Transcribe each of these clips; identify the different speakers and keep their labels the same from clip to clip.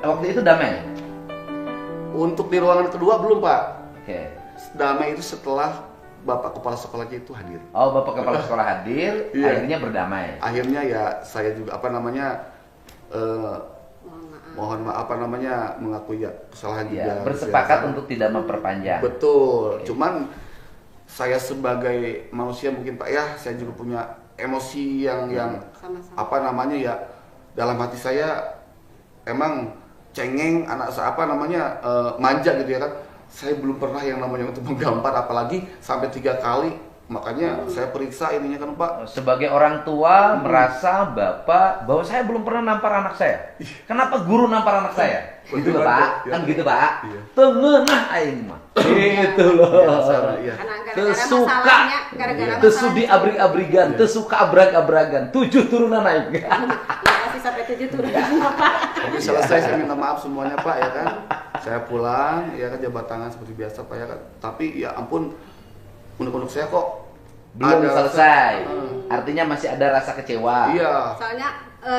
Speaker 1: waktu itu damai?
Speaker 2: Untuk di ruangan kedua belum Pak.
Speaker 1: Oke.
Speaker 2: Damai itu setelah Bapak Kepala Sekolahnya itu hadir.
Speaker 1: Oh, Bapak Kepala Sekolah hadir,
Speaker 2: Iya.
Speaker 1: akhirnya berdamai.
Speaker 2: Akhirnya ya saya juga mohon maaf mengakui ya kesalahan juga.
Speaker 1: Iya, bersepakat
Speaker 2: ya, kan?
Speaker 1: untuk tidak memperpanjang.
Speaker 2: Betul.
Speaker 1: Oke.
Speaker 2: Cuman saya sebagai manusia mungkin Pak ya, saya juga punya emosi yang
Speaker 3: Sama-sama.
Speaker 2: ya dalam hati saya emang cengeng manja gitu ya kan. Saya belum pernah yang namanya untuk menggambar apalagi sampai 3 kali. Makanya saya periksa ininya kan Pak.
Speaker 1: Sebagai orang tua merasa Bapak bahwa saya belum pernah nampar anak saya. Kenapa guru nampar anak saya? Gitu loh Pak,
Speaker 2: Iya.
Speaker 1: kan gitu Pak.
Speaker 2: Iya.
Speaker 1: Tengenah aing mah. Gitu loh.
Speaker 2: Iya.
Speaker 3: Karena gara-gara
Speaker 1: Tesuka,
Speaker 3: masalahnya, gara-gara
Speaker 1: tesudi
Speaker 3: masalahnya.
Speaker 1: abrig-abrigan,
Speaker 2: Iya.
Speaker 1: tesuka abrag-abragan, 7 turunan naik.
Speaker 3: Masih sampai 7 turun Bapak.
Speaker 2: Tapi selesai saya minta maaf semuanya Pak ya kan. Saya pulang ya kan jabat tangan seperti biasa Pak ya kan. Tapi ya ampun unek-unek saya kok
Speaker 1: Belum
Speaker 2: ada
Speaker 1: selesai.
Speaker 2: rasa-
Speaker 1: Artinya masih ada rasa kecewa.
Speaker 2: Iya.
Speaker 3: Soalnya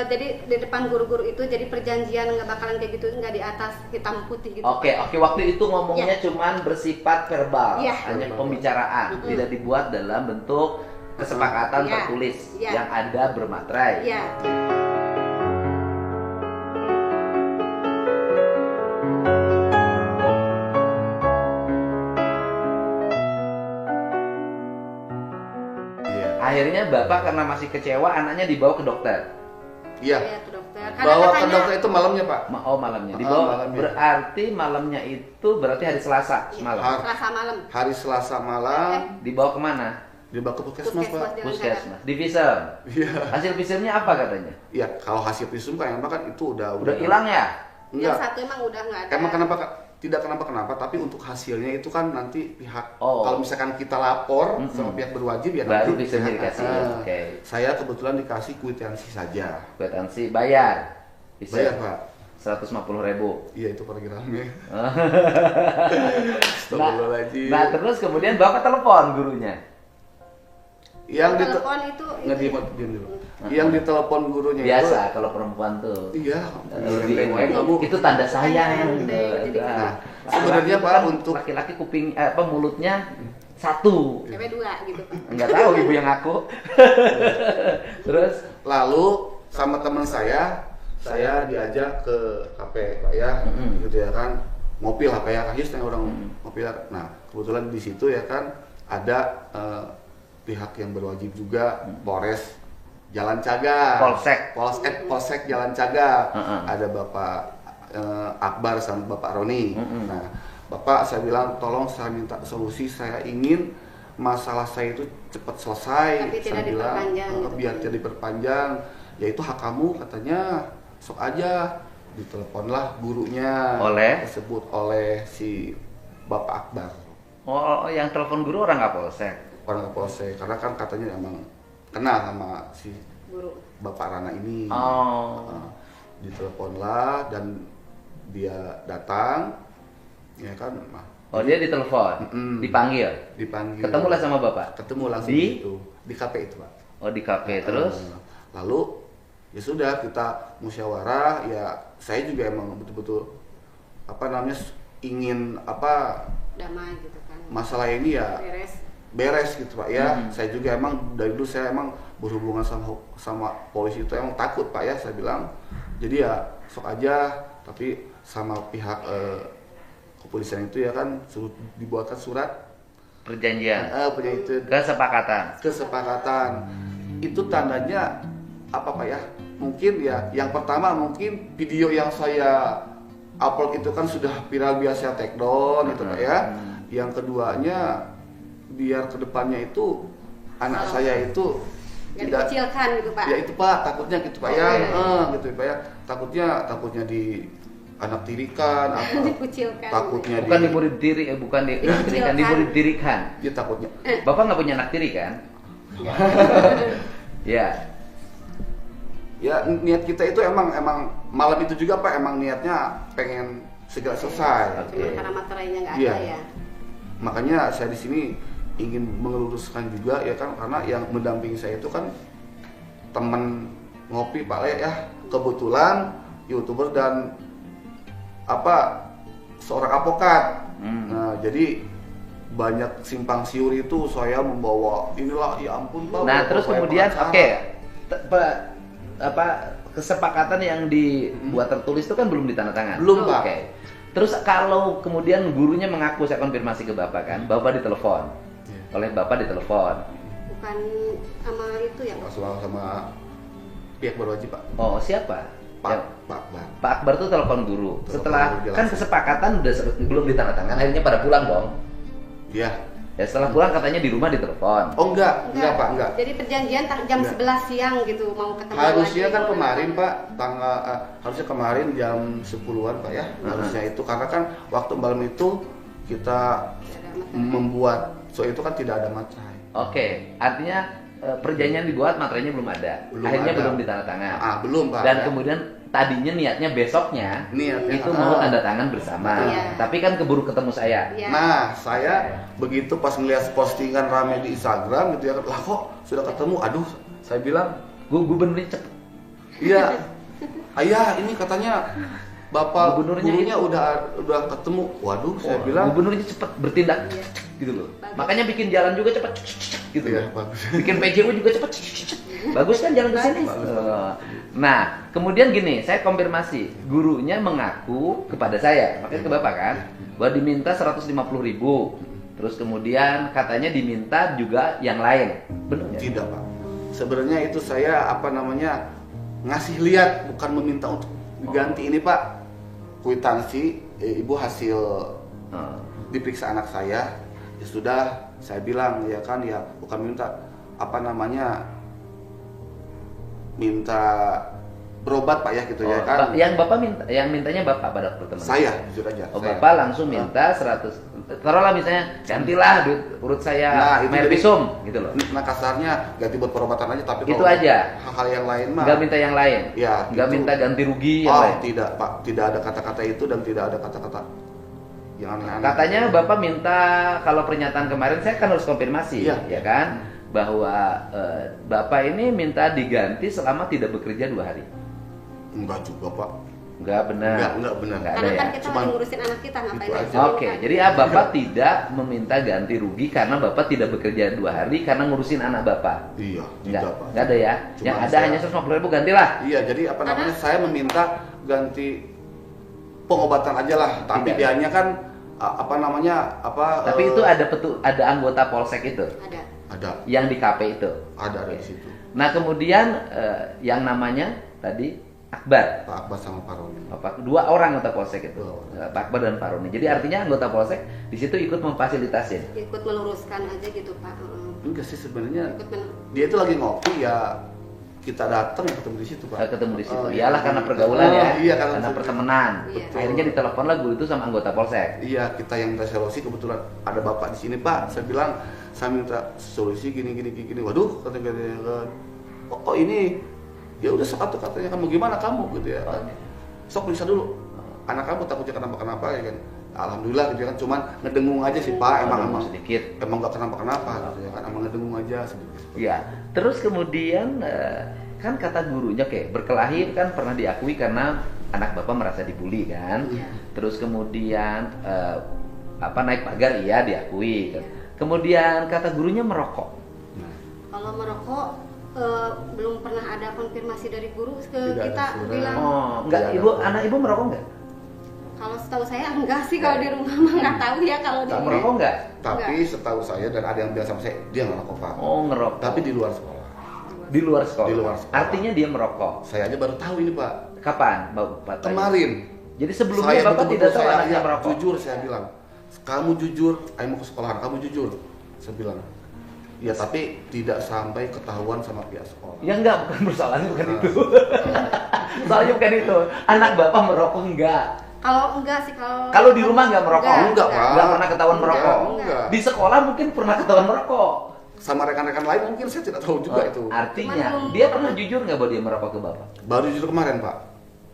Speaker 3: jadi di depan guru-guru itu jadi perjanjian nggak bakalan kayak gitu, nggak di atas hitam putih gitu.
Speaker 1: Oke, waktu itu ngomongnya cuman bersifat verbal,
Speaker 3: Iya.
Speaker 1: hanya pembicaraan, tidak dibuat dalam bentuk kesepakatan
Speaker 3: Iya.
Speaker 1: tertulis
Speaker 3: Iya.
Speaker 1: yang ada bermaterai.
Speaker 3: Iya.
Speaker 2: Iya.
Speaker 1: Akhirnya Bapak karena masih kecewa, anaknya dibawa ke dokter.
Speaker 2: Iya.
Speaker 3: Iya, ke dokter. Karena
Speaker 2: Bawa ke
Speaker 3: katanya
Speaker 2: dokter itu malamnya Pak.
Speaker 1: Malamnya dibawa.
Speaker 2: Malamnya.
Speaker 1: Berarti malamnya itu berarti hari Selasa semalam.
Speaker 3: Selasa malam.
Speaker 2: Hari Selasa malam
Speaker 1: Dibawa kemana?
Speaker 2: dibawa ke puskesmas Pak.
Speaker 3: Jalan
Speaker 1: Puskesmas. Di visum.
Speaker 2: Iya.
Speaker 1: Hasil visumnya apa katanya?
Speaker 2: Iya, kalau hasil visum kan emang kan itu udah
Speaker 1: Udah hilang ya?
Speaker 3: Yang
Speaker 2: Enggak.
Speaker 3: satu emang udah nggak ada.
Speaker 2: Emang kenapa Kak? Tidak kenapa, tapi untuk hasilnya itu kan nanti pihak
Speaker 1: Oh.
Speaker 2: kalau misalkan kita lapor sama pihak berwajib ya
Speaker 1: Baru
Speaker 2: nanti
Speaker 1: visumnya dikasih. Oke.
Speaker 2: Saya kebetulan dikasih kwitansi saja.
Speaker 1: Kwitansi bayar. Bisa.
Speaker 2: Bayar Pak.
Speaker 1: 150.000.
Speaker 2: Iya itu paling rame.
Speaker 1: Nah,
Speaker 2: Astagfirullahaladzim.
Speaker 1: nah, terus kemudian Bapak telepon gurunya.
Speaker 2: Yang
Speaker 3: telepon itu
Speaker 2: nggak diam dulu. Yang ditelepon gurunya
Speaker 1: Biasa kalau perempuan tuh.
Speaker 2: itu. Iya.
Speaker 1: Lebih
Speaker 2: Enteng kamu.
Speaker 1: itu tanda sayang.
Speaker 3: Jadi
Speaker 1: Nah,
Speaker 2: sebenarnya
Speaker 1: laki-laki
Speaker 2: Pak,
Speaker 1: kan
Speaker 2: untuk-
Speaker 1: laki-laki kuping mulutnya satu.
Speaker 3: cewek 2 gitu Pak.
Speaker 1: Enggak tahu ibu yang ngaku. Terus
Speaker 2: Lalu sama teman saya diajak ke kafe Pak ya, gitu ya kan, ngopi lah Pak ya, akhirnya orang ngopi lah. Nah kebetulan di situ ya kan ada pihak yang berwajib juga, Polres Jalan Caga, Polsek Jalan Caga, ada Bapak Akbar sama Bapak Roni. Nah Bapak saya bilang tolong saya minta solusi, saya ingin masalah saya itu cepat selesai.
Speaker 3: Tapi tidak
Speaker 2: Saya bilang,
Speaker 3: diperpanjang gitu.
Speaker 2: biar tidak diperpanjang, yaitu hak kamu katanya, sok aja. Diteleponlah gurunya
Speaker 1: Oleh?
Speaker 2: tersebut oleh si Bapak Akbar,
Speaker 1: yang telepon guru orang nggak polsek.
Speaker 2: orang Kapolsek, karena kan katanya emang kenal sama si
Speaker 3: Guru.
Speaker 2: Bapak Rana ini.
Speaker 1: Oh.
Speaker 2: Diteleponlah dan dia datang, ya kan,
Speaker 1: Oh, dia ditelepon, dipanggil.
Speaker 2: dipanggil.
Speaker 1: Ketemulah sama Bapak.
Speaker 2: Ketemu langsung
Speaker 1: Di?
Speaker 2: di kafe itu Pak.
Speaker 1: Oh, di kafe terus.
Speaker 2: Lalu ya sudah kita musyawarah, ya saya juga emang betul-betul ingin
Speaker 3: Damai gitu kan.
Speaker 2: masalah ini ya beres gitu Pak ya. Saya juga emang dari dulu saya emang berhubungan sama polisi itu emang takut Pak ya, saya bilang. Jadi ya sok aja, tapi sama pihak kepolisian itu ya kan suruh dibuatkan surat
Speaker 1: Perjanjian.
Speaker 2: punya itu
Speaker 1: Kesepakatan.
Speaker 2: itu tandanya apa Pak ya, mungkin ya yang pertama mungkin video yang saya upload itu kan sudah viral, biasa take down gitu Pak ya. Yang keduanya biar kedepannya itu anak saya itu
Speaker 3: Nggak dikucilkan gitu Pak.
Speaker 2: ya itu Pak, takutnya gitu Pak ya, gitu Pak ya, takutnya di anak tirikan apa,
Speaker 3: Dikucilkan.
Speaker 2: takutnya
Speaker 1: Bukan dimurid diri, bukan dirikan, dimurid dirikan.
Speaker 2: dia takutnya
Speaker 1: Bapak nggak punya anak tiri kan? Ya.
Speaker 2: ya niat kita itu emang malam itu juga Pak, emang niatnya pengen segera selesai.
Speaker 3: Cuma karena materainya nggak
Speaker 2: Iya.
Speaker 3: ada ya.
Speaker 2: Makanya saya di sini ingin meluruskan juga ya kan, karena yang mendampingi saya itu kan teman ngopi Pak Le ya, kebetulan YouTuber dan seorang advokat. Nah, jadi banyak simpang siur itu saya membawa inilah, ya ampun Pak.
Speaker 1: Nah, terus
Speaker 2: saya
Speaker 1: kemudian
Speaker 2: pengacara.
Speaker 1: kesepakatan yang dibuat tertulis itu kan belum ditandatangan.
Speaker 2: Belum, Pak.
Speaker 1: Oke. Terus kalau kemudian gurunya mengaku, saya konfirmasi ke Bapak kan, Bapak ditelepon. Oleh Bapak ditelepon.
Speaker 3: Bukan sama itu ya.
Speaker 2: Sama pihak berwajib, Pak.
Speaker 1: Oh, siapa?
Speaker 2: Pak
Speaker 1: Pak
Speaker 2: Akbar.
Speaker 1: Pak Akbar tuh telepon guru.
Speaker 2: Telepon
Speaker 1: Setelah
Speaker 2: guru, jelasin.
Speaker 1: kan kesepakatan belum ditandatangan, akhirnya pada pulang dong.
Speaker 2: Iya.
Speaker 1: Ya setelah pulang katanya di rumah ditelepon.
Speaker 2: Oh enggak Pak, enggak.
Speaker 3: Jadi perjanjian jam
Speaker 2: Enggak.
Speaker 3: 11 siang gitu mau ketemu
Speaker 2: Harusnya
Speaker 3: lagi.
Speaker 2: kan kemarin Pak, harusnya kemarin jam 10-an Pak ya. Harusnya itu karena kan waktu malam itu kita membuat itu kan tidak ada materai.
Speaker 1: Oke, artinya perjanjian dibuat, materainya belum ada. Akhirnya belum ditandatangan.
Speaker 2: Belum Pak.
Speaker 1: Dan
Speaker 2: ya.
Speaker 1: kemudian tadinya niatnya besoknya itu mau tanda tangan bersama.
Speaker 3: Iya.
Speaker 1: Tapi kan keburu ketemu saya.
Speaker 3: Iya.
Speaker 2: Nah, saya begitu pas ngeliat postingan rame di Instagram gitu ya, lah kok sudah ketemu. Aduh, saya bilang,
Speaker 1: Gubernurnya cepet.
Speaker 2: iya. Ayah, ini katanya Bapak
Speaker 1: Gubernurnya
Speaker 2: gurunya
Speaker 1: itu.
Speaker 2: udah ketemu. Waduh, saya bilang
Speaker 1: Gubernurnya cepet bertindak gitu loh. Makanya bikin jalan juga cepet gitu
Speaker 2: ya,
Speaker 1: loh.
Speaker 2: bagus.
Speaker 1: Bikin PJU juga cepet. Bagus kan jalan ke sini? Nah, kemudian gini, saya konfirmasi. Gurunya mengaku kepada saya, makanya ke Bapak kan, bahwa diminta 150.000. Terus kemudian katanya diminta juga yang lain. Benar nggak?
Speaker 2: Tidak, Pak. Sebenarnya itu saya ngasih lihat, bukan meminta untuk diganti ini, Pak. Kwitansi Ibu hasil diperiksa anak saya. Ya sudah, saya bilang ya kan, ya bukan minta minta berobat Pak ya gitu ya kan.
Speaker 1: Yang Bapak minta, yang mintanya Bapak pada pertemuan.
Speaker 2: Saya jujur aja.
Speaker 1: Oh,
Speaker 2: saya.
Speaker 1: Bapak langsung minta 100. Taruhlah misalnya gantilah duit urut saya
Speaker 2: itu
Speaker 1: bayar
Speaker 2: jadi-
Speaker 1: visum gitu loh.
Speaker 2: Nah, kasarnya ganti buat perobatan aja, tapi
Speaker 1: Itu
Speaker 2: kalau
Speaker 1: aja.
Speaker 2: hal-hal yang lain mah
Speaker 1: Nggak minta yang lain.
Speaker 2: Ya,
Speaker 1: Nggak
Speaker 2: itu.
Speaker 1: minta ganti rugi yang
Speaker 2: Oh,
Speaker 1: lain.
Speaker 2: tidak, Pak. Tidak ada kata-kata itu dan tidak ada kata-kata yang aneh-aneh.
Speaker 1: Katanya Bapak minta, kalau pernyataan kemarin saya kan harus konfirmasi,
Speaker 2: Iya.
Speaker 1: ya kan, bahwa Bapak ini minta diganti selama tidak bekerja 2 hari.
Speaker 2: Enggak juga, Pak.
Speaker 1: Enggak benar.
Speaker 2: Enggak benar.
Speaker 1: Enggak ada
Speaker 3: Karena
Speaker 1: ya.
Speaker 3: kan kita
Speaker 2: Cuman
Speaker 3: lagi ngurusin anak kita ngapain
Speaker 2: itu
Speaker 3: lagi
Speaker 2: aja.
Speaker 1: Oke, jadi Bapak tidak meminta ganti rugi karena Bapak tidak bekerja 2 hari karena ngurusin anak Bapak.
Speaker 2: Iya,
Speaker 1: Enggak,
Speaker 2: tidak, Pak.
Speaker 1: enggak ada ya.
Speaker 2: Cuma
Speaker 1: Yang ada
Speaker 2: saya-
Speaker 1: hanya 150.000 gantilah.
Speaker 2: Iya, jadi saya meminta ganti pengobatan aja lah. Tapi
Speaker 1: Tidak.
Speaker 2: dianya kan
Speaker 1: Tapi itu ada anggota polsek itu
Speaker 3: ada.
Speaker 1: yang di KP itu.
Speaker 2: Ada di situ.
Speaker 1: Nah, kemudian yang namanya tadi Akbar.
Speaker 2: Pak Akbar sama Pak Roni.
Speaker 1: Dua orang anggota polsek itu,
Speaker 2: Dua.
Speaker 1: Pak Akbar dan Pak Roni. Jadi artinya anggota polsek di situ ikut memfasilitasin.
Speaker 3: Ikut meluruskan aja gitu Pak.
Speaker 2: Enggak sih sebenarnya.
Speaker 3: Ikut
Speaker 2: Dia itu lagi ngopi ya, kita datang ketemu di situ, Pak.
Speaker 1: Ketemu di situ.
Speaker 2: Oh,
Speaker 1: Iyalah
Speaker 2: iya.
Speaker 1: karena pergaulan ya,
Speaker 2: Iya,
Speaker 1: karena pertemanan.
Speaker 3: Iya.
Speaker 1: Akhirnya ditelepon lah guru itu sama anggota polsek.
Speaker 2: Iya, kita yang minta solusi, kebetulan ada Bapak di sini, Pak. Saya bilang, saya minta solusi gini. Waduh, katanya oh ini ya udah sok atuh, katanya kamu gimana kamu gitu ya. Sok periksa dulu. Anak kamu takutnya kenapa ya kan. Alhamdulillah gitu ya kan, cuman ngedengung aja sih Pak, emang
Speaker 1: sedikit.
Speaker 2: emang nggak kenapa gitu ya kan, emang ngedengung aja sedikit.
Speaker 1: Iya. Terus kemudian kan kata gurunya kayak berkelahi kan pernah diakui karena anak Bapak merasa dibully kan.
Speaker 3: Iya.
Speaker 1: Terus kemudian naik pagar iya diakui. Kemudian kata gurunya merokok.
Speaker 2: Nah,
Speaker 3: Kalau merokok belum pernah ada konfirmasi dari guru ke
Speaker 2: Tidak ada
Speaker 3: kita
Speaker 2: surat.
Speaker 3: bilang.
Speaker 1: Oh, enggak,
Speaker 2: Tidak ada.
Speaker 1: ibu, anak ibu merokok enggak?
Speaker 3: Kalau setahu saya enggak sih, kalau di rumah mah nggak tahu ya kalau di
Speaker 1: Tak merokok enggak?
Speaker 2: tapi setahu saya dan ada yang bilang sama saya, dia ngerokok Pak.
Speaker 1: Oh, ngerokok.
Speaker 2: Tapi di luar sekolah.
Speaker 1: Di luar sekolah.
Speaker 2: Di luar sekolah.
Speaker 1: Artinya dia merokok.
Speaker 2: Saya aja baru tahu ini Pak.
Speaker 1: Kapan, Bapak?
Speaker 2: Kemarin.
Speaker 1: Jadi sebelumnya
Speaker 2: Saya
Speaker 1: Bapak
Speaker 2: betul-betul
Speaker 1: tidak tahu
Speaker 2: saya,
Speaker 1: anaknya
Speaker 2: ya,
Speaker 1: merokok.
Speaker 2: Jujur saya bilang, kamu jujur, ayo mau ke sekolahan, kamu jujur. Saya bilang, ya tapi tidak sampai ketahuan sama pihak sekolah.
Speaker 1: Ya enggak, bukan persoalannya bukan
Speaker 2: Nah.
Speaker 1: itu. Soalnya bukan itu. Anak Bapak merokok enggak?
Speaker 3: Kalau enggak sih
Speaker 1: Kalau di rumah enggak merokok?
Speaker 2: Enggak, Pak.
Speaker 1: Enggak pernah ketahuan merokok.
Speaker 2: Enggak.
Speaker 1: Di sekolah mungkin pernah ketahuan merokok.
Speaker 2: Sama rekan-rekan lain mungkin saya tidak tahu juga itu.
Speaker 1: Artinya
Speaker 3: Cuman
Speaker 1: dia pernah jujur nggak bahwa dia merokok ke Bapak?
Speaker 2: Baru jujur kemarin Pak.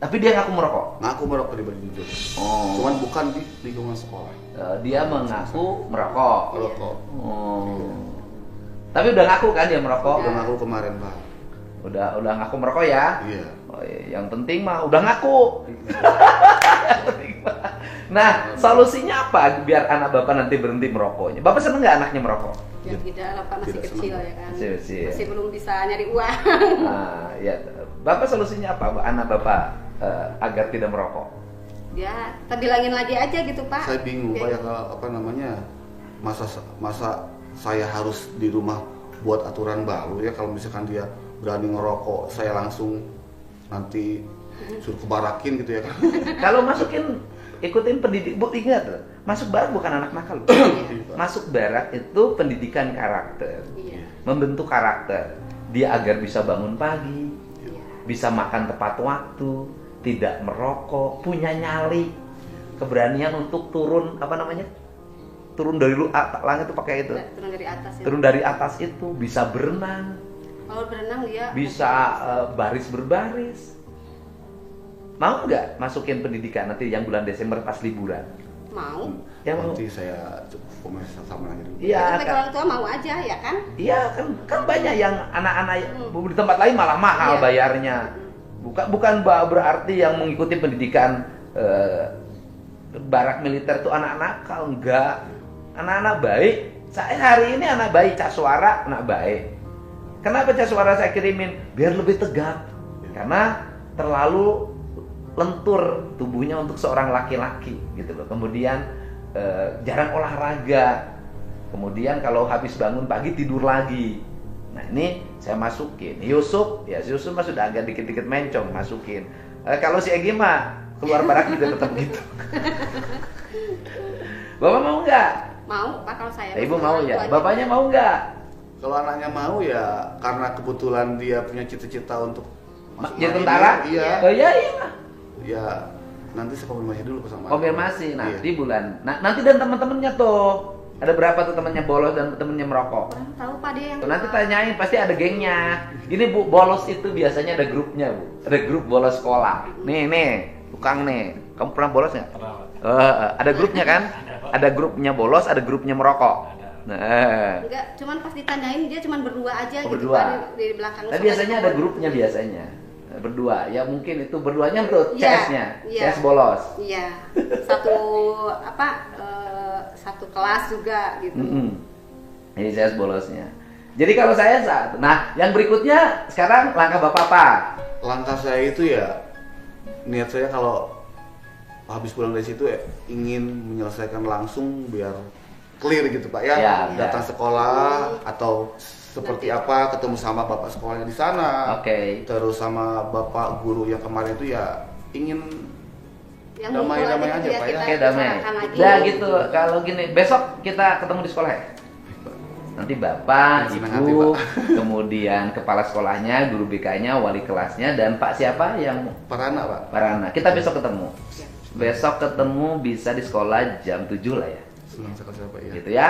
Speaker 1: Tapi dia ngaku merokok.
Speaker 2: Ngaku merokok dia baru jujur.
Speaker 1: Oh.
Speaker 2: Cuman bukan di lingkungan sekolah.
Speaker 1: Dia mengaku merokok.
Speaker 2: Merokok.
Speaker 1: Oh. Tapi udah ngaku kan dia merokok?
Speaker 2: Udah ngaku kemarin Pak.
Speaker 1: Udah ngaku merokok ya?
Speaker 2: Iya.
Speaker 1: Oh, iya. Yang penting mah udah ngaku. Yang penting Nah, solusinya apa biar anak bapak nanti berhenti merokoknya? Bapak seneng nggak anaknya merokok?
Speaker 3: Ya tidak lah Pak, masih
Speaker 2: Tidak
Speaker 3: kecil
Speaker 2: senang.
Speaker 3: ya kan.
Speaker 1: Masih
Speaker 3: Belum bisa nyari uang.
Speaker 1: Nah, ya, bapak solusinya apa, anak bapak agar tidak merokok?
Speaker 3: Ya, kita bilangin lagi aja gitu Pak.
Speaker 2: Saya bingung Pak ya, apa namanya, masa saya harus di rumah buat aturan baru ya, kalau misalkan dia berani ngerokok saya langsung nanti suruh kebarakin gitu ya kan.
Speaker 1: Kalau masukin ikutin pendidik, Bu, ingat loh, masuk barak bukan anak nakal. Masuk barak itu pendidikan karakter,
Speaker 3: Iya.
Speaker 1: membentuk karakter dia agar bisa bangun pagi,
Speaker 3: Iya.
Speaker 1: bisa makan tepat waktu, tidak merokok, punya nyali, keberanian untuk turun apa namanya, turun dari langit itu pakai itu,
Speaker 3: Turun dari atas ya.
Speaker 1: turun dari atas itu, bisa berenang,
Speaker 3: Kalau berenang dia
Speaker 1: bisa baris berbaris. Mau nggak masukin pendidikan nanti yang bulan Desember pas liburan?
Speaker 3: mau.
Speaker 1: Yang mau?
Speaker 2: Nanti saya coba sama aja dulu.
Speaker 1: Iya,
Speaker 3: Sebagai orang tua mau aja ya kan.
Speaker 1: iya kan banyak yang anak-anak di tempat lain malah mahal
Speaker 3: Iya.
Speaker 1: bayarnya. Bukan berarti yang mengikuti pendidikan barak militer tuh anak nakal, enggak. Anak-anak baik. Saya hari ini anak baik, Cak Suara anak baik. Kenapa Cak Suara saya kirimin? Biar lebih tegap. Karena terlalu lentur tubuhnya untuk seorang laki-laki gitu loh. Kemudian jarang olahraga. Kemudian kalau habis bangun pagi tidur lagi. Nah, ini saya masukin. Yusuf mah sudah agak dikit-dikit mencong, masukin. Kalau si Egi mah keluar barak juga tetap gitu. Bapak mau nggak?
Speaker 3: Mau Pak kalau saya.
Speaker 1: Ibu
Speaker 3: sama
Speaker 1: mau
Speaker 3: orang
Speaker 1: ya?
Speaker 3: tua aja.
Speaker 1: Bapaknya mau nggak?
Speaker 2: Kalau anaknya mau ya karena kebetulan dia punya cita-cita untuk masuk
Speaker 1: Jadi
Speaker 2: Marinir,
Speaker 1: tentara?
Speaker 2: Iya.
Speaker 1: Oh iya iya.
Speaker 2: Ya nanti saya konfirmasi dulu sama.
Speaker 1: Konfirmasi
Speaker 2: Iya.
Speaker 1: nanti bulan. Nah, nanti dan teman-temannya tuh. Ada berapa tuh temannya bolos dan temennya merokok?
Speaker 3: Kurang tahu Pak dia yang.
Speaker 1: Tuh, nanti tanyain, pasti ada gengnya. Gini Bu, bolos itu biasanya ada grupnya Bu. Ada grup bolos sekolah. Nih, tukang nih. Kamu pernah bolos nggak? Ada grupnya kan? Ada grupnya bolos, ada grupnya merokok. Nah,
Speaker 3: Enggak, cuman pas ditanyain dia cuman berdua aja
Speaker 1: Oh,
Speaker 3: gitu
Speaker 1: berdua.
Speaker 3: Pak di belakang.
Speaker 1: tapi biasanya ada grupnya biasanya. Berdua. Ya mungkin itu berduanya bro,
Speaker 3: Iya,
Speaker 1: CS-nya.
Speaker 3: iya.
Speaker 1: CS bolos.
Speaker 3: Iya. Satu kelas juga gitu.
Speaker 1: Ini CS bolosnya. Jadi kalau saya saat, nah yang berikutnya sekarang langkah Bapak apa?
Speaker 2: Langkah saya itu ya niat saya kalau habis pulang dari situ ya ingin menyelesaikan langsung biar clear gitu Pak ya.
Speaker 1: Ya,
Speaker 2: Datang sekolah atau seperti apa, ketemu sama bapak sekolahnya di sana.
Speaker 1: Oke.
Speaker 2: Terus sama bapak guru yang kemarin itu ya ingin
Speaker 3: Yang
Speaker 2: damai-damai
Speaker 3: ngumpul
Speaker 2: aja,
Speaker 3: gitu
Speaker 2: Pak,
Speaker 3: ya,
Speaker 2: ya.
Speaker 3: kita
Speaker 1: Oke, damai.
Speaker 3: bicarakan lagi.
Speaker 1: Nah gitu, kalau gini, besok kita ketemu di sekolah ya? Nanti Bapak,
Speaker 2: Senang
Speaker 1: Ibu,
Speaker 2: hati, Pak.
Speaker 1: kemudian kepala sekolahnya, guru BK-nya, wali kelasnya, dan Pak siapa yang
Speaker 2: para anak Pak.
Speaker 1: para anak. Kita besok ketemu. Besok ketemu bisa di sekolah jam 7 lah ya.
Speaker 2: Senang sekali Pak ya.
Speaker 1: Gitu ya.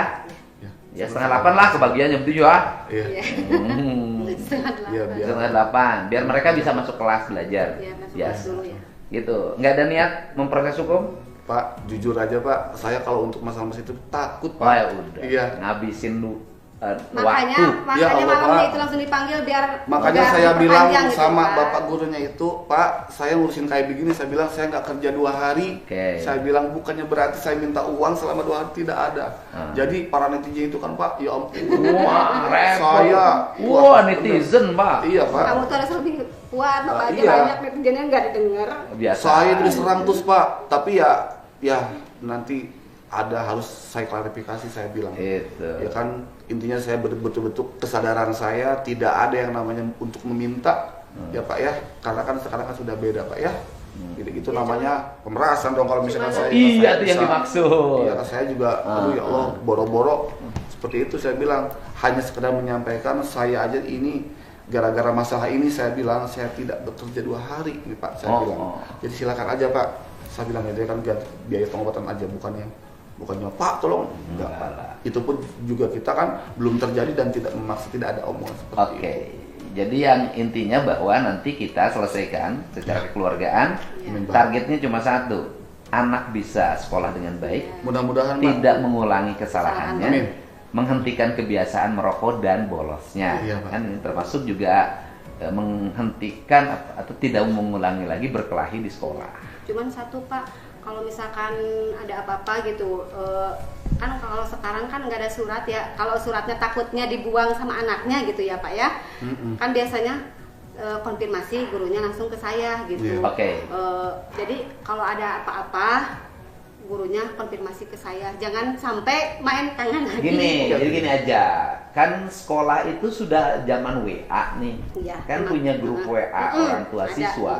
Speaker 2: Ya,
Speaker 1: Ya setengah 8 lah kebagian jam 7 ah.
Speaker 2: Iya.
Speaker 3: Iya.
Speaker 1: Hmm.
Speaker 3: Setengah delapan.
Speaker 2: Iya, biar
Speaker 1: Setengah 8, biar mereka bisa masuk kelas belajar.
Speaker 3: Iya, masuk
Speaker 1: Ya.
Speaker 3: kelas dulu ya.
Speaker 1: Gitu. Nggak ada niat memproses hukum?
Speaker 2: Pak, jujur aja Pak, saya kalau untuk masalah itu takut Pak.
Speaker 1: Oh ya udah.
Speaker 2: Iya.
Speaker 1: Ngabisin lu
Speaker 3: Makanya
Speaker 1: waktu.
Speaker 2: Ya Allah,
Speaker 3: malamnya
Speaker 2: Pak.
Speaker 3: itu langsung dipanggil biar
Speaker 2: Makanya
Speaker 3: biar
Speaker 2: saya bilang
Speaker 3: diperpanjang gitu,
Speaker 2: sama
Speaker 3: Pak.
Speaker 2: bapak gurunya itu, Pak, saya ngurusin kayak begini, saya bilang saya nggak kerja 2 hari.
Speaker 1: Oke.
Speaker 2: Saya bilang bukannya berarti saya minta uang selama 2 hari, tidak ada.
Speaker 1: Ah.
Speaker 2: Jadi para netizen itu kan Pak, ya ampun.
Speaker 1: Wah, repot.
Speaker 2: Saya,
Speaker 1: Wah, netizen, Pak.
Speaker 2: Iya Pak.
Speaker 3: Kamu tuh harus lebih kuat, Bapak aja
Speaker 2: iya.
Speaker 3: banyak netizennya nggak didengar.
Speaker 1: Biasa.
Speaker 2: Saya diserang terus Pak, tapi ya nanti ada harus saya klarifikasi, saya bilang.
Speaker 1: Itu.
Speaker 2: Ya kan intinya saya betul-betul kesadaran saya tidak ada yang namanya untuk meminta ya Pak ya, karena kan sekarang kan sudah beda Pak ya. Jadi itu
Speaker 3: Ya,
Speaker 2: namanya pemerasan dong kalau misalkan
Speaker 3: Cuma-
Speaker 2: saya.
Speaker 1: Iya,
Speaker 2: saya
Speaker 1: itu yang
Speaker 2: bisa.
Speaker 1: dimaksud.
Speaker 2: Iya kan saya juga, aduh ya Allah boro-boro seperti itu saya bilang hanya sekedar menyampaikan saya aja ini gara-gara masalah ini saya bilang saya tidak bekerja 2 hari nih Pak saya
Speaker 1: Oh,
Speaker 2: bilang.
Speaker 1: oh.
Speaker 2: Jadi silakan aja Pak. Saya bilang ya dia kan biaya pengobatan aja bukannya Pak tolong enggak Pak. Itu pun juga kita kan belum terjadi dan tidak memaksa, tidak ada omongan seperti
Speaker 1: Oke.
Speaker 2: itu.
Speaker 1: Jadi yang intinya bahwa nanti kita selesaikan secara kekeluargaan.
Speaker 2: Amin, Pak.
Speaker 1: Targetnya cuma satu. Anak bisa sekolah dengan baik,
Speaker 2: Mudah-mudahan Pak.
Speaker 1: tidak mengulangi kesalahannya,
Speaker 2: Amin.
Speaker 1: menghentikan kebiasaan merokok dan bolosnya.
Speaker 2: Iya, Pak.
Speaker 1: Kan ini termasuk juga menghentikan atau tidak mengulangi lagi berkelahi di sekolah.
Speaker 3: Cuman satu Pak, kalau misalkan ada apa-apa gitu, kan kalau sekarang kan nggak ada surat ya. Kalau suratnya takutnya dibuang sama anaknya gitu ya Pak ya. Kan biasanya konfirmasi gurunya langsung ke saya gitu.
Speaker 1: Oke.
Speaker 3: Jadi kalau ada apa-apa gurunya konfirmasi ke saya, jangan sampai main tangan lagi.
Speaker 1: Jadi gini aja, kan sekolah itu sudah zaman WA nih,
Speaker 3: Iya,
Speaker 1: kan
Speaker 3: emang.
Speaker 1: punya grup WA orang tua
Speaker 3: Ada.
Speaker 1: siswa,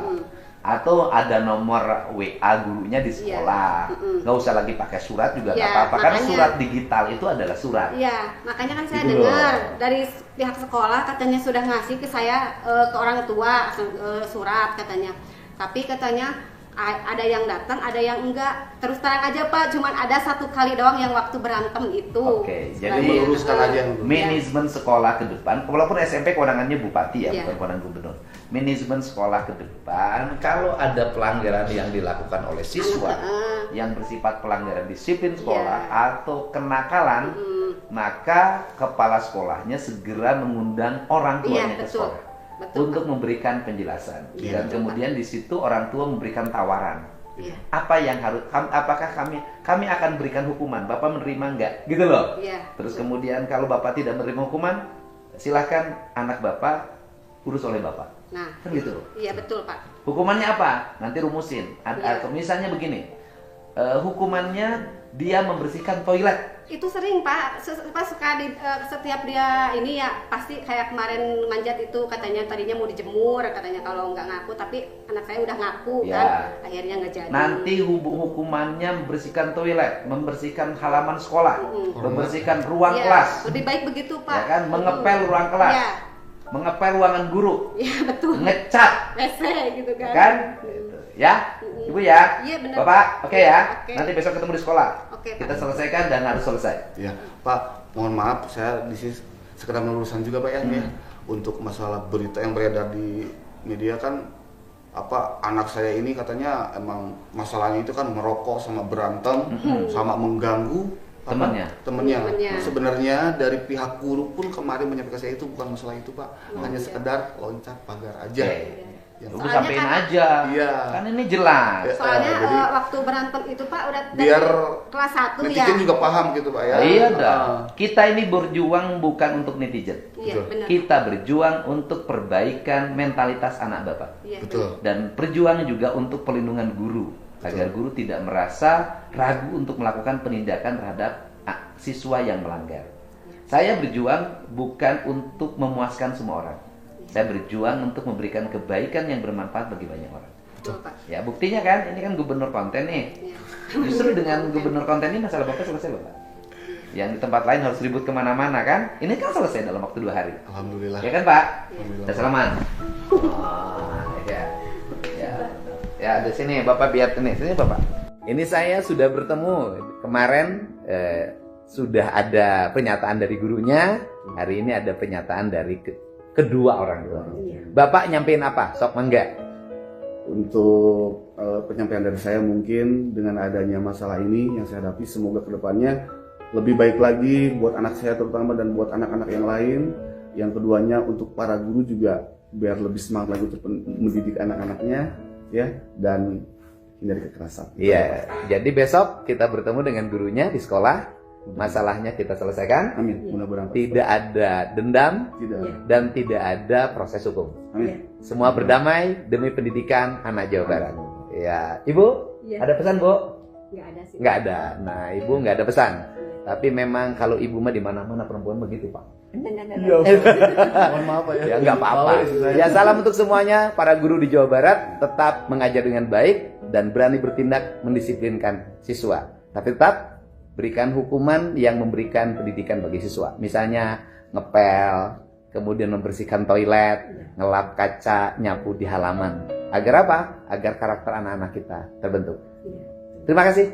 Speaker 1: atau ada nomor WA gurunya di sekolah, nggak usah lagi pakai surat juga nggak
Speaker 3: Iya,
Speaker 1: apa-apa, karena
Speaker 3: makanya-
Speaker 1: surat digital itu adalah surat.
Speaker 3: Iya, makanya kan saya
Speaker 1: Gitu
Speaker 3: dengar
Speaker 1: loh.
Speaker 3: dari pihak sekolah katanya sudah ngasih ke saya ke orang tua surat katanya. Tapi katanya ada yang datang, ada yang enggak. Terus terang aja Pak, cuman ada 1 kali doang yang waktu berantem itu.
Speaker 1: Oke,
Speaker 2: Jadi
Speaker 1: jadi
Speaker 2: meluruskan aja yang dulu.
Speaker 1: manajemen sekolah ke depan, walaupun SMP kewenangannya bupati ya,
Speaker 3: Iya.
Speaker 1: bukan kewenangan gubernur. Manajemen sekolah ke depan, kalau ada pelanggaran yang dilakukan oleh siswa yang bersifat pelanggaran disiplin sekolah atau kenakalan, maka kepala sekolahnya segera mengundang orang tuanya
Speaker 3: Iya,
Speaker 1: ke
Speaker 3: betul.
Speaker 1: sekolah
Speaker 3: Betul,
Speaker 1: untuk
Speaker 3: Pak.
Speaker 1: memberikan penjelasan.
Speaker 2: Iya,
Speaker 1: Dan kemudian di situ orang tua memberikan tawaran.
Speaker 3: Iya.
Speaker 1: Apa yang harus, apakah kami akan berikan hukuman, Bapak menerima enggak? Gitu loh.
Speaker 3: Iya.
Speaker 1: Terus kemudian kalau Bapak tidak menerima hukuman, silahkan anak Bapak urus oleh Bapak.
Speaker 3: Nah,
Speaker 1: Kan gitu.
Speaker 3: iya betul Pak.
Speaker 1: Hukumannya apa? Nanti rumusin.
Speaker 3: Iya.
Speaker 1: Atau misalnya begini, hukumannya dia membersihkan toilet.
Speaker 3: Itu sering Pak, setiap dia ini ya pasti kayak kemarin manjat itu katanya tadinya mau dijemur katanya kalau nggak ngaku, tapi anak saya udah ngaku
Speaker 1: Ya.
Speaker 3: kan, akhirnya nggak jadi.
Speaker 1: Nanti hukumannya membersihkan toilet, membersihkan halaman sekolah, membersihkan ruang
Speaker 3: Iya,
Speaker 1: kelas,
Speaker 3: lebih baik begitu Pak.
Speaker 1: ya kan, mengepel ruang kelas,
Speaker 3: Iya,
Speaker 1: mengepel ruangan guru,
Speaker 3: iya betul.
Speaker 1: ngecat,
Speaker 3: WC gitu kan.
Speaker 1: kan? Ya, Ibu ya,
Speaker 3: Iya, benar.
Speaker 1: Bapak, oke ya.
Speaker 3: Oke.
Speaker 1: Nanti besok ketemu di sekolah.
Speaker 3: Oke, Pak.
Speaker 1: Kita selesaikan dan harus selesai.
Speaker 2: Ya, Pak, mohon maaf saya di sini sekedar meluruskan juga Pak ya, ya. Untuk masalah berita yang beredar di media kan anak saya ini katanya emang masalahnya itu kan merokok sama berantem sama mengganggu
Speaker 1: Temannya.
Speaker 2: temennya.
Speaker 3: Temennya.
Speaker 2: Sebenarnya dari pihak guru pun kemarin menyampaikan ke saya itu bukan masalah itu Pak, hanya
Speaker 3: iya.
Speaker 2: sekedar loncat pagar aja.
Speaker 1: Oke.
Speaker 2: Yang
Speaker 1: Udah
Speaker 3: Soalnya
Speaker 1: sampein
Speaker 3: kan-
Speaker 1: aja.
Speaker 2: Iya.
Speaker 1: Kan ini jelas.
Speaker 2: Ya.
Speaker 3: Soalnya
Speaker 2: jadi
Speaker 3: waktu berantem itu Pak udah dari
Speaker 2: biar
Speaker 3: kelas 1 ya.
Speaker 2: netizen juga paham gitu Pak ya.
Speaker 1: Iya dah.
Speaker 2: Ah.
Speaker 1: Kita ini berjuang bukan untuk netizen.
Speaker 3: Iya,
Speaker 2: Betul.
Speaker 3: benar.
Speaker 1: Kita berjuang untuk perbaikan mentalitas anak Bapak.
Speaker 3: Iya,
Speaker 2: Betul.
Speaker 1: Dan perjuangan juga untuk pelindungan guru. Agar guru tidak merasa ragu untuk melakukan penindakan terhadap siswa yang melanggar. Saya berjuang bukan untuk memuaskan semua orang. Saya berjuang untuk memberikan kebaikan yang bermanfaat bagi banyak orang.
Speaker 3: Betul Pak.
Speaker 1: Ya buktinya kan, ini kan gubernur konten nih.
Speaker 3: Iya.
Speaker 1: Justru dengan gubernur konten ini masalah Bapak selesai loh Pak. Yang di tempat lain harus ribut kemana-mana kan, ini kan selesai dalam waktu 2 hari.
Speaker 2: Alhamdulillah.
Speaker 1: Ya kan Pak?
Speaker 2: Alhamdulillah.
Speaker 1: Udah salaman. Ya di sini Bapak biar ini, sini Bapak. Ini saya sudah bertemu kemarin, sudah ada pernyataan dari gurunya. Hari ini ada pernyataan dari kedua orang tua. Bapak nyampein apa? Sok mangga.
Speaker 2: Untuk penyampaian dari saya mungkin dengan adanya masalah ini yang saya hadapi, semoga kedepannya lebih baik lagi buat anak saya terutama dan buat anak-anak yang lain. Yang keduanya untuk para guru juga biar lebih semangat lagi untuk mendidik anak-anaknya ya, dan hindari kekerasan.
Speaker 1: Iya. Jadi besok kita bertemu dengan gurunya di sekolah. Masalahnya kita selesaikan.
Speaker 2: Amin. Mudah-mudahan
Speaker 1: Tidak ada dendam
Speaker 2: tidak.
Speaker 1: dan tidak ada proses hukum.
Speaker 2: Amin.
Speaker 1: Semua berdamai demi pendidikan anak Jawa Barat. Ya, Ibu,
Speaker 3: Iya.
Speaker 1: ada pesan, Bu?
Speaker 3: Nggak ada sih.
Speaker 1: Nggak ada. Nah, Ibu nggak ada pesan. Tapi memang kalau Ibu mah di mana-mana perempuan begitu, Pak.
Speaker 2: Iya. Mohon maaf Pak ya.
Speaker 1: Ya nggak apa-apa. Ya salam untuk semuanya para guru di Jawa Barat, tetap mengajar dengan baik dan berani bertindak mendisiplinkan siswa. Tapi tetap berikan hukuman yang memberikan pendidikan bagi siswa. Misalnya ngepel, kemudian membersihkan toilet, ngelap kaca, nyapu di halaman. Agar apa? Agar karakter anak-anak kita terbentuk. Terima kasih.